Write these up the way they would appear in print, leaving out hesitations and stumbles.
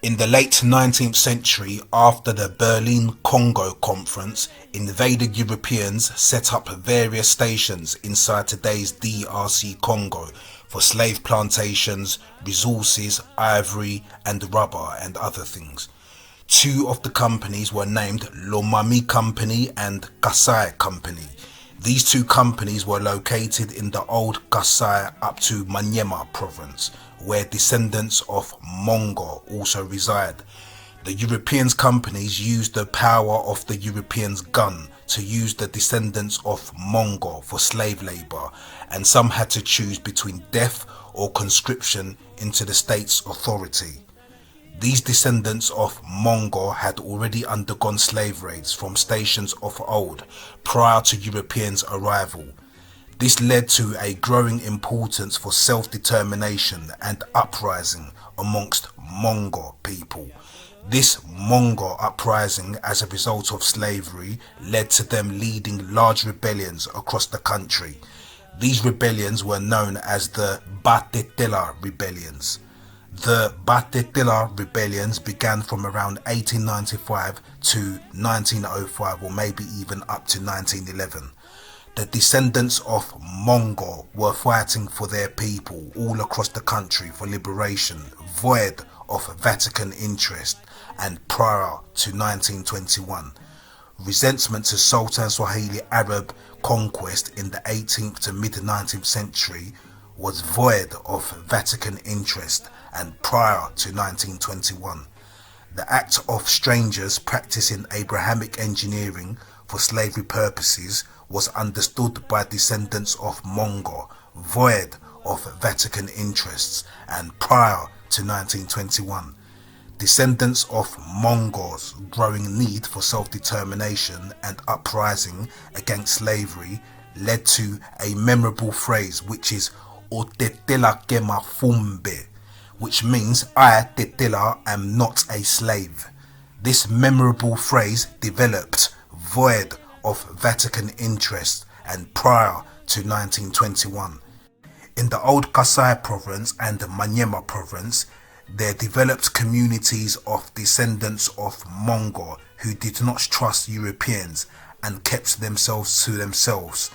In the late 19th century, after the Berlin-Congo Conference, invaded Europeans set up various stations inside today's DRC Congo for slave plantations, resources, ivory and rubber and other things. Two of the companies were named Lomami Company and Kasai Company. These two companies were located in the old Kasai up to Maniema province, where descendants of Mongo also reside. The Europeans companies used the power of the Europeans' gun to use the descendants of Mongo for slave labour, and some had to choose between death or conscription into the state's authority. These descendants of Mongo had already undergone slave raids from stations of old prior to Europeans' arrival. This led to a growing importance for self-determination and uprising amongst Mongo people. This Mongo uprising, as a result of slavery, led to them leading large rebellions across the country. These rebellions were known as the Batetela rebellions. The Batetela rebellions began from around 1895 to 1905, or maybe even up to 1911. The descendants of Mongo were fighting for their people all across the country for liberation, void of Vatican interest, and prior to 1921. Resentment to Sultan Swahili Arab conquest in the 18th to mid-19th century was void of Vatican interest and prior to 1921. The act of strangers practicing Abrahamic engineering for slavery purposes was understood by descendants of Mongo, void of Vatican interests, and prior to 1921. Descendants of Mongo's growing need for self-determination and uprising against slavery led to a memorable phrase which is Otetela Kema Fumbe, which means I, Tetela, am not a slave. This memorable phrase developed void of Vatican interest and prior to 1921. In the old Kasai province and the Maniema province, there developed communities of descendants of Mongo who did not trust Europeans and kept themselves to themselves,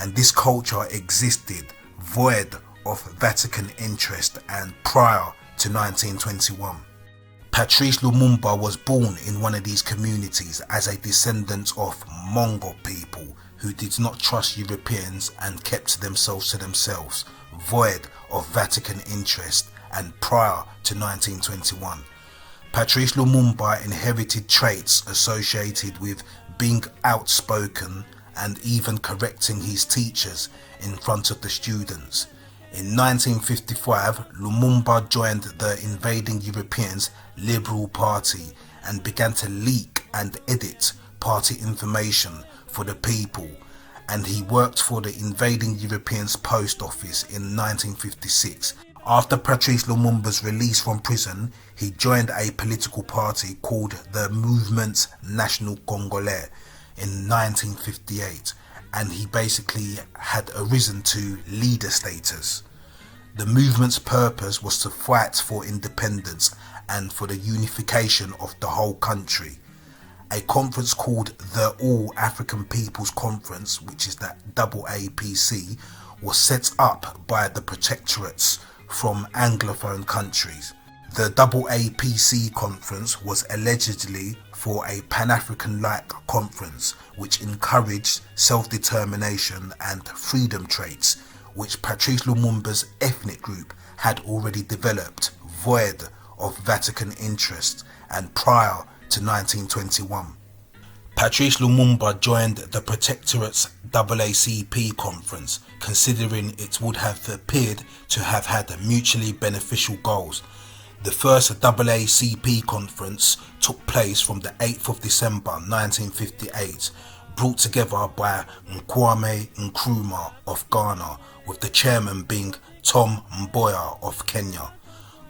and this culture existed void of Vatican interest and prior to 1921. Patrice Lumumba was born in one of these communities as a descendant of Mongo people who did not trust Europeans and kept themselves to themselves, void of Vatican interest and prior to 1921. Patrice Lumumba inherited traits associated with being outspoken and even correcting his teachers in front of the students. In 1955, Lumumba joined the invading Europeans' Liberal Party and began to leak and edit party information for the people, and he worked for the invading Europeans' post office in 1956. After Patrice Lumumba's release from prison, he joined a political party called the Mouvement National Congolais in 1958, and he basically had arisen to leader status. The movement's purpose was to fight for independence and for the unification of the whole country. A conference called the All African People's Conference, which is the AAPC, was set up by the protectorates from Anglophone countries. The AAPC conference was allegedly for a Pan-African-like conference which encouraged self-determination and freedom traits which Patrice Lumumba's ethnic group had already developed, void of Vatican interest and prior to 1921. Patrice Lumumba joined the Protectorate's AACP conference, considering it would have appeared to have had mutually beneficial goals. The first AACP conference took place from the 8th of December 1958, brought together by Kwame Nkrumah of Ghana, with the chairman being Tom Mboya of Kenya.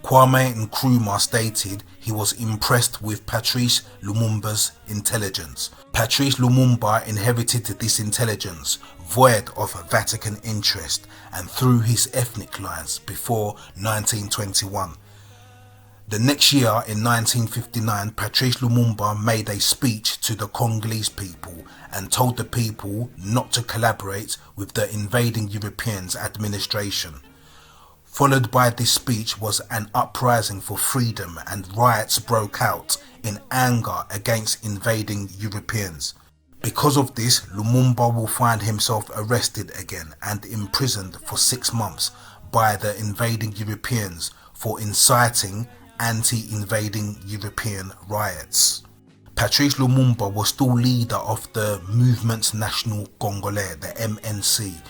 Kwame Nkrumah stated he was impressed with Patrice Lumumba's intelligence. Patrice Lumumba inherited this intelligence, void of Vatican interest, and through his ethnic lines before 1921. The next year, in 1959, Patrice Lumumba made a speech to the Congolese people and told the people not to collaborate with the invading Europeans' administration. Followed by this speech was an uprising for freedom, and riots broke out in anger against invading Europeans. Because of this, Lumumba will find himself arrested again and imprisoned for 6 months by the invading Europeans for inciting anti-invading European riots. Patrice Lumumba was still leader of the Mouvement National Congolais, the MNC,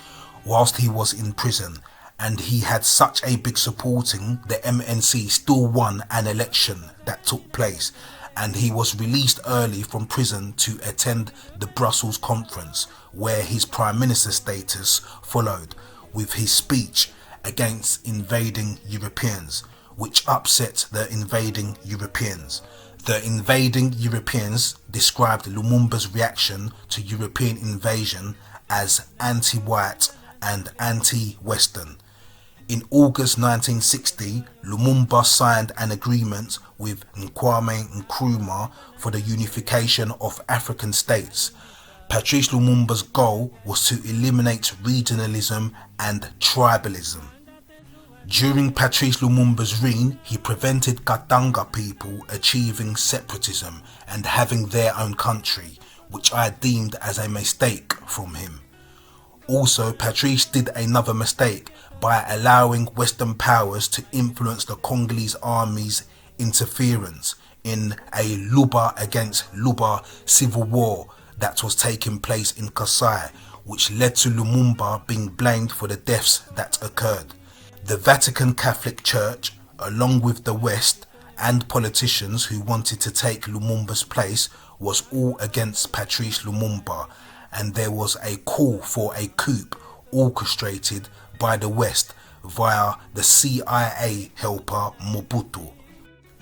whilst he was in prison, and he had such a big supporting. The MNC still won an election that took place, and he was released early from prison to attend the Brussels conference, where his prime minister status followed with his speech against invading Europeans, which upset the invading Europeans. The invading Europeans described Lumumba's reaction to European invasion as anti-white and anti-Western. In August 1960, Lumumba signed an agreement with Kwame Nkrumah for the unification of African states. Patrice Lumumba's goal was to eliminate regionalism and tribalism. During Patrice Lumumba's reign, he prevented Katanga people achieving separatism and having their own country, which I deemed as a mistake from him. Also, Patrice did another mistake by allowing Western powers to influence the Congolese army's interference in a Luba against Luba civil war that was taking place in Kasai, which led to Lumumba being blamed for the deaths that occurred. The Vatican Catholic Church, along with the West and politicians who wanted to take Lumumba's place, was all against Patrice Lumumba, and there was a call for a coup orchestrated by the West via the CIA helper Mobutu.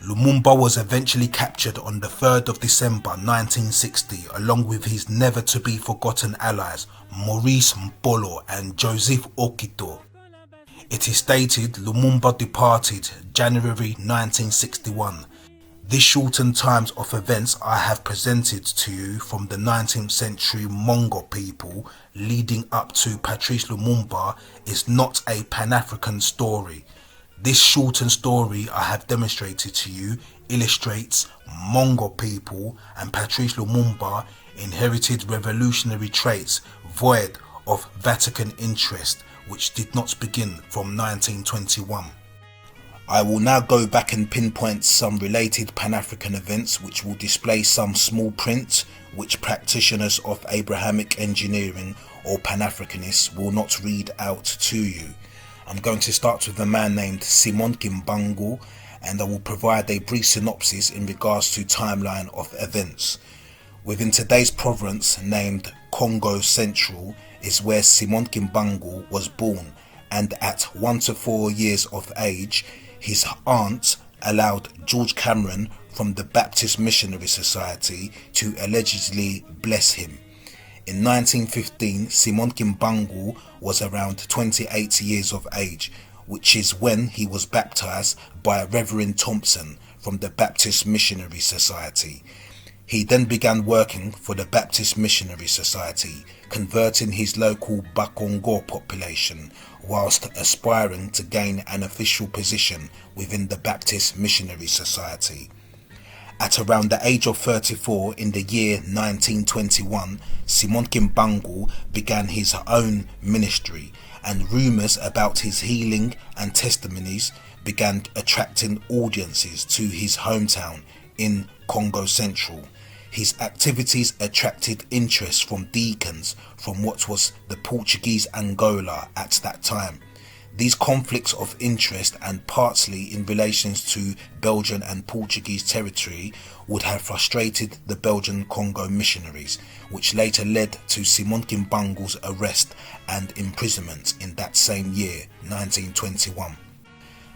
Lumumba was eventually captured on the 3rd of December 1960 along with his never-to-be-forgotten allies Maurice Mpolo and Joseph Okito. It is stated Lumumba departed January 1961. This shortened times of events I have presented to you from the 19th century Mongo people leading up to Patrice Lumumba is not a Pan-African story. This shortened story I have demonstrated to you illustrates Mongo people and Patrice Lumumba inherited revolutionary traits void of Vatican interest, which did not begin from 1921. I will now go back and pinpoint some related Pan-African events which will display some small print which practitioners of Abrahamic engineering or Pan-Africanists will not read out to you. I'm going to start with a man named Simon Kimbangu, and I will provide a brief synopsis in regards to timeline of events. Within today's province named Congo Central is where Simon Kimbangu was born, and at 1 to 4 years of age his aunt allowed George Cameron from the Baptist Missionary Society to allegedly bless him. In 1915, Simon Kimbangu was around 28 years of age, which is when he was baptized by Reverend Thompson from the Baptist Missionary Society. He then began working for the Baptist Missionary Society, converting his local Bakongo population, whilst aspiring to gain an official position within the Baptist Missionary Society. At around the age of 34 in the year 1921, Simon Kimbangu began his own ministry, and rumours about his healing and testimonies began attracting audiences to his hometown in Congo Central. His activities attracted interest from deacons from what was the Portuguese Angola at that time. These conflicts of interest, and partly in relations to Belgian and Portuguese territory, would have frustrated the Belgian Congo missionaries, which later led to Simon Kimbangu's arrest and imprisonment in that same year, 1921.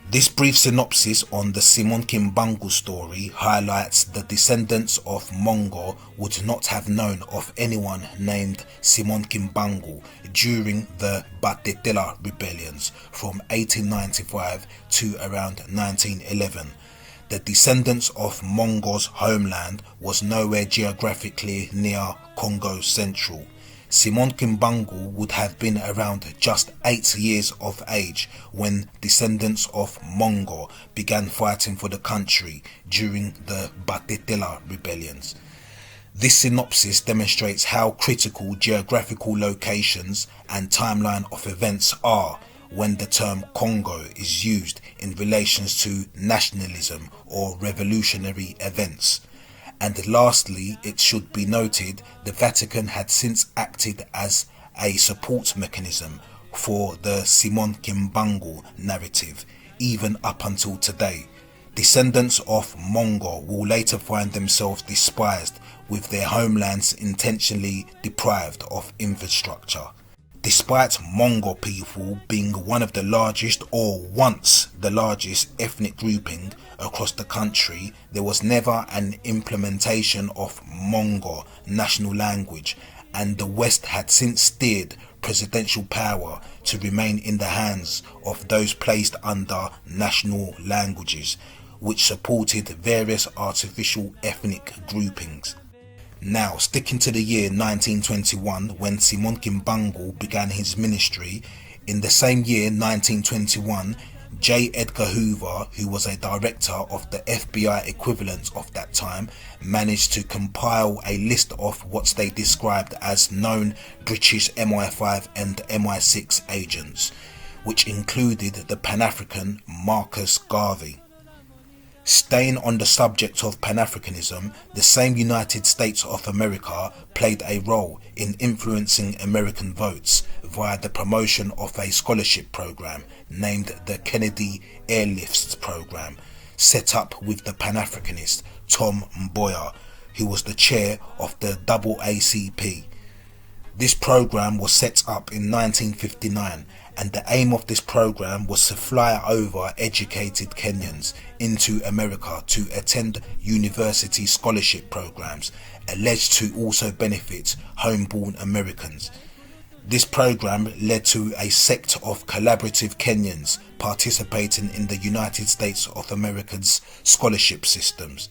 This brief synopsis on the Simon Kimbangu story highlights the descendants of Mongo would not have known of anyone named Simon Kimbangu during the Batetela rebellions from 1895 to around 1911. The descendants of Mongo's homeland was nowhere geographically near Congo Central. Simon Kimbangu would have been around just 8 years of age when descendants of Mongo began fighting for the country during the Batetela rebellions. This synopsis demonstrates how critical geographical locations and timeline of events are when the term Congo is used in relations to nationalism or revolutionary events. And lastly, it should be noted the Vatican had since acted as a support mechanism for the Simon Kimbangu narrative, even up until today. Descendants of Mongo will later find themselves despised, with their homelands intentionally deprived of infrastructure. Despite Mongo people being one of the largest, or once the largest, ethnic grouping across the country, there was never an implementation of Mongo national language, and the West had since steered presidential power to remain in the hands of those placed under national languages, which supported various artificial ethnic groupings. Now, sticking to the year 1921, when Simon Kimbangu began his ministry, in the same year 1921, J. Edgar Hoover, who was a director of the FBI equivalent of that time, managed to compile a list of what they described as known British MI5 and MI6 agents, which included the Pan-African Marcus Garvey. Staying on the subject of Pan-Africanism, the same United States of America played a role in influencing American votes via the promotion of a scholarship program named the Kennedy Airlifts Program, set up with the Pan-Africanist Tom Mboya, who was the chair of the AACP. This program was set up in 1959, and the aim of this program was to fly over educated Kenyans into America to attend university scholarship programs, alleged to also benefit homeborn Americans. This program led to a sect of collaborative Kenyans participating in the United States of America's scholarship systems.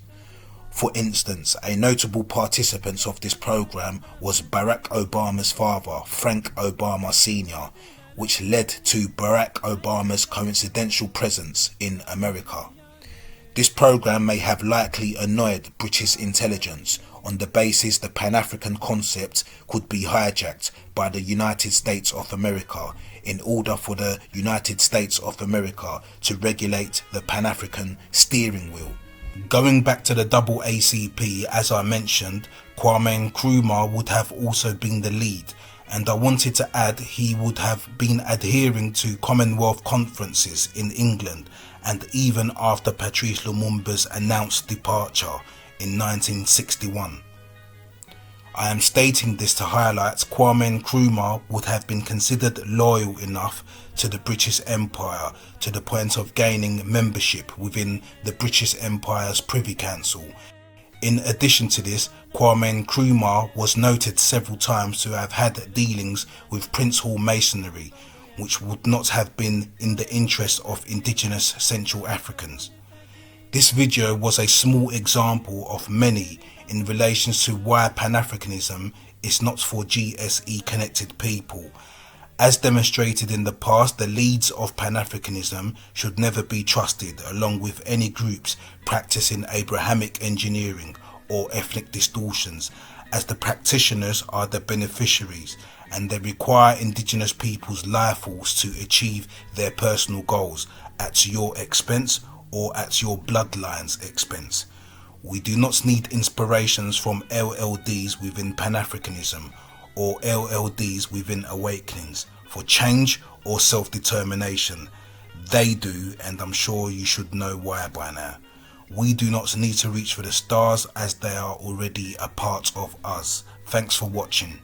For instance, a notable participant of this program was Barack Obama's father, Frank Obama Sr., which led to Barack Obama's coincidental presence in America. This program may have likely annoyed British intelligence on the basis the Pan-African concept could be hijacked by the United States of America in order for the United States of America to regulate the Pan-African steering wheel. Going back to the AACP, as I mentioned, Kwame Nkrumah would have also been the lead, and I wanted to add he would have been adhering to Commonwealth conferences in England, and even after Patrice Lumumba's announced departure in 1961. I am stating this to highlight Kwame Nkrumah would have been considered loyal enough to the British Empire to the point of gaining membership within the British Empire's Privy Council. In addition to this, Kwame Nkrumah was noted several times to have had dealings with Prince Hall Masonry, which would not have been in the interest of indigenous Central Africans. This video was a small example of many in relation to why Pan-Africanism is not for GSE connected people. As demonstrated in the past, the leads of Pan-Africanism should never be trusted, along with any groups practicing Abrahamic engineering or ethnic distortions, as the practitioners are the beneficiaries and they require indigenous people's life force to achieve their personal goals at your expense or at your bloodline's expense. We do not need inspirations from LLDs within Pan-Africanism or LLDs within Awakenings for change or self-determination. They do, and I'm sure you should know why by now. We do not need to reach for the stars, as they are already a part of us. Thanks for watching.